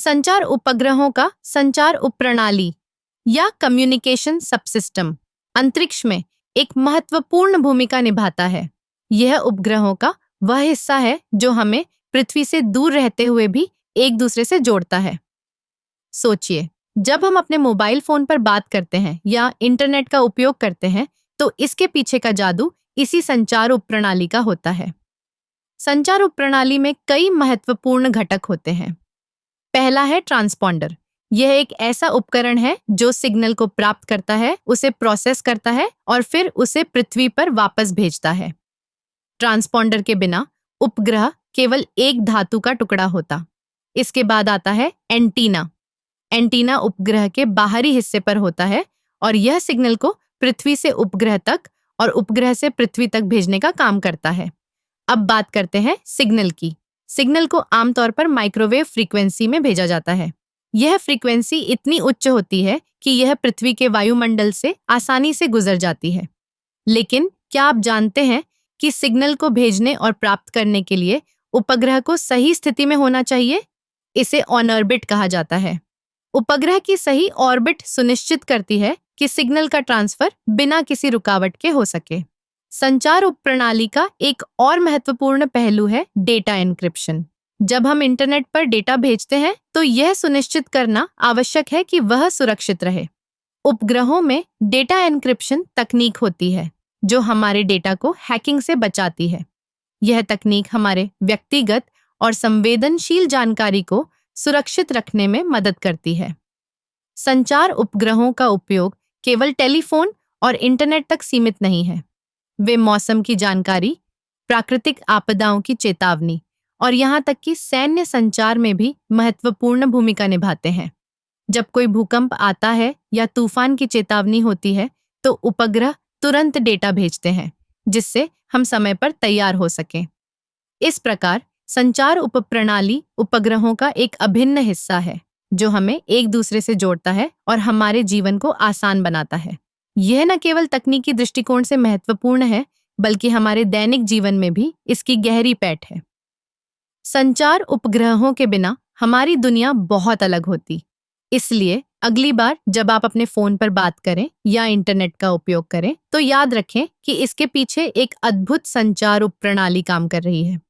संचार उपग्रहों का संचार उपप्रणाली या कम्युनिकेशन सबसिस्टम अंतरिक्ष में एक महत्वपूर्ण भूमिका निभाता है। यह उपग्रहों का वह हिस्सा है जो हमें पृथ्वी से दूर रहते हुए भी एक दूसरे से जोड़ता है। सोचिए, जब हम अपने मोबाइल फोन पर बात करते हैं या इंटरनेट का उपयोग करते हैं तो इसके पीछे का जादू इसी संचार उपप्रणाली का होता है। संचार उपप्रणाली में कई महत्वपूर्ण घटक होते हैं। पहला है ट्रांसपॉन्डर। यह एक ऐसा उपकरण है जो सिग्नल को प्राप्त करता है, उसे प्रोसेस करता है और फिर उसे पृथ्वी पर वापस भेजता है। ट्रांसपॉन्डर के बिना उपग्रह केवल एक धातु का टुकड़ा होता। इसके बाद आता है एंटीना। एंटीना उपग्रह के बाहरी हिस्से पर होता है और यह सिग्नल को पृथ्वी से उपग्रह तक और उपग्रह से पृथ्वी तक भेजने का काम करता है। अब बात करते हैं सिग्नल की। सिग्नल को आमतौर पर माइक्रोवेव फ्रीक्वेंसी में भेजा जाता है। यह फ्रीक्वेंसी इतनी उच्च होती है कि यह पृथ्वी के वायुमंडल से आसानी से गुजर जाती है। लेकिन क्या आप जानते हैं कि सिग्नल को भेजने और प्राप्त करने के लिए उपग्रह को सही स्थिति में होना चाहिए? इसे ऑन ऑर्बिट कहा जाता है। उपग्रह की सही ऑर्बिट सुनिश्चित करती है कि सिग्नल का ट्रांसफर बिना किसी रुकावट के हो सके। संचार उपप्रणाली का एक और महत्वपूर्ण पहलू है डेटा एन्क्रिप्शन। जब हम इंटरनेट पर डेटा भेजते हैं तो यह सुनिश्चित करना आवश्यक है कि वह सुरक्षित रहे। उपग्रहों में डेटा एन्क्रिप्शन तकनीक होती है जो हमारे डेटा को हैकिंग से बचाती है। यह तकनीक हमारे व्यक्तिगत और संवेदनशील जानकारी को सुरक्षित रखने में मदद करती है। संचार उपग्रहों का उपयोग केवल टेलीफोन और इंटरनेट तक सीमित नहीं है। वे मौसम की जानकारी, प्राकृतिक आपदाओं की चेतावनी और यहाँ तक कि सैन्य संचार में भी महत्वपूर्ण भूमिका निभाते हैं। जब कोई भूकंप आता है या तूफान की चेतावनी होती है तो उपग्रह तुरंत डेटा भेजते हैं जिससे हम समय पर तैयार हो सकें। इस प्रकार संचार उपप्रणाली उपग्रहों का एक अभिन्न हिस्सा है जो हमें एक दूसरे से जोड़ता है और हमारे जीवन को आसान बनाता है। यह न केवल तकनीकी दृष्टिकोण से महत्वपूर्ण है बल्कि हमारे दैनिक जीवन में भी इसकी गहरी पैठ है। संचार उपग्रहों के बिना हमारी दुनिया बहुत अलग होती। इसलिए अगली बार जब आप अपने फोन पर बात करें या इंटरनेट का उपयोग करें तो याद रखें कि इसके पीछे एक अद्भुत संचार उपप्रणाली काम कर रही है।